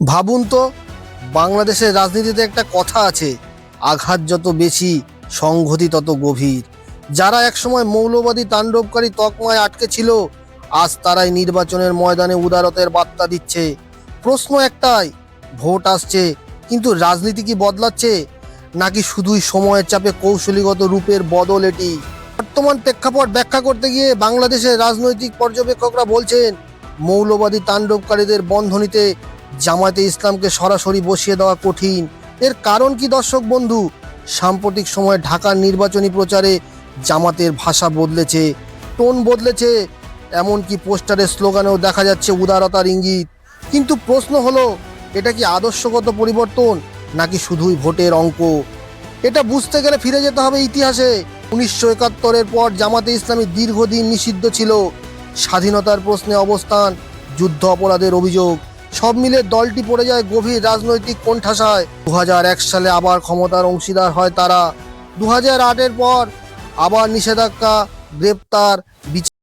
ভাবুন তো, বাংলাদেশের রাজনীতিতে একটা কথা আছে, আঘাত যত বেশি সংহতি তত গভীর। যারা একসময় মৌলবাদী তাণ্ডবকারী তকমায় আটকে ছিল, আজ তারাই নির্বাচনের ময়দানে উদারতার বার্তা দিচ্ছে। প্রশ্ন একটাই, ভোট আসছে কিন্তু রাজনীতি কি বদলাচ্ছে, নাকি শুধুই সময়ের চাপে কৌশলীগত রূপের বদল এটি? বর্তমান প্রেক্ষাপট ব্যাখ্যা করতে গিয়ে বাংলাদেশের রাজনৈতিক পর্যবেক্ষকরা বলছেন, মৌলবাদী তাণ্ডবকারীদের বন্ধনীতে জামায়াতে ইসলামকে সরাসরি বসিয়ে দেওয়া কঠিন। এর কারণ কি দর্শক বন্ধু? সাম্প্রতিক সময়ে ঢাকার নির্বাচনী প্রচারে জামাতের ভাষা বদলেছে, টোন বদলেছে, এমনকি পোস্টারের স্লোগানেও দেখা যাচ্ছে উদারতার ইঙ্গিত। কিন্তু প্রশ্ন হলো, এটা কি আদর্শগত পরিবর্তন নাকি শুধুই ভোটের অঙ্ক? এটা বুঝতে গেলে ফিরে যেতে হবে ইতিহাসে। 1971-এর পর জামাতে ইসলামী দীর্ঘদিন নিষিদ্ধ ছিল। স্বাধীনতার প্রশ্নে অবস্থান, যুদ্ধ অপরাধের অভিযোগ, সব মিলে দলটি পড়ে যায় গভীর রাজনৈতিক কোণঠাসায়। 2001 সালে আবার ক্ষমতার অংশীদার হয় তারা। 2008-এর পর আবার নিষেধাজ্ঞা, গ্রেপ্তার, বিচার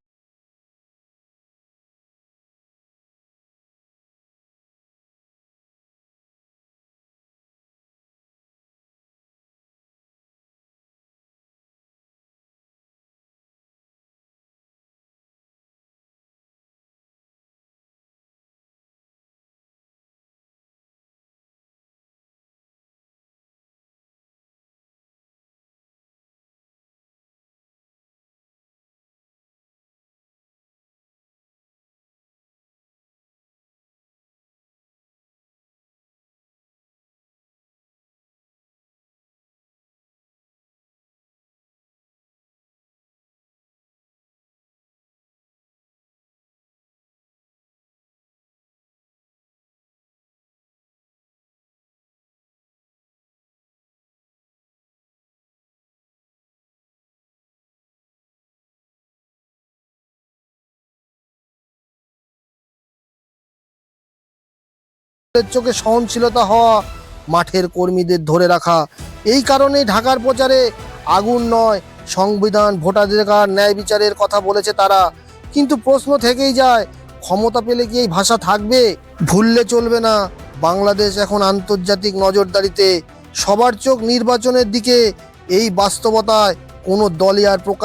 চোখে সহনশীলতা হওয়া, মাঠের কর্মীদের ধরে রাখা। এই কারণেই ঢাকার প্রচারে আগুন নয়, সংবিধান, ভোটাধিকার, ন্যায় বিচারের কথা বলেছে তারা। কিন্তু প্রশ্ন থেকেই যায়, ক্ষমতা পেলে কি এই ভাষা থাকবে? ভুললে চলবে না, বাংলাদেশ এখন আন্তর্জাতিক নজরদারিতে। সবার চোখ নির্বাচনের দিকে। এই বাস্তবতায় কোনো দলই আর প্রকাশ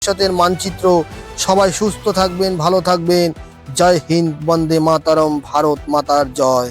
ভবিষ্যতের মানচিত্র। সবাই সুস্থ থাকবেন, ভালো থাকবেন। জয় হিন্দ, বন্দে মাতারম, ভারত মাতার জয়।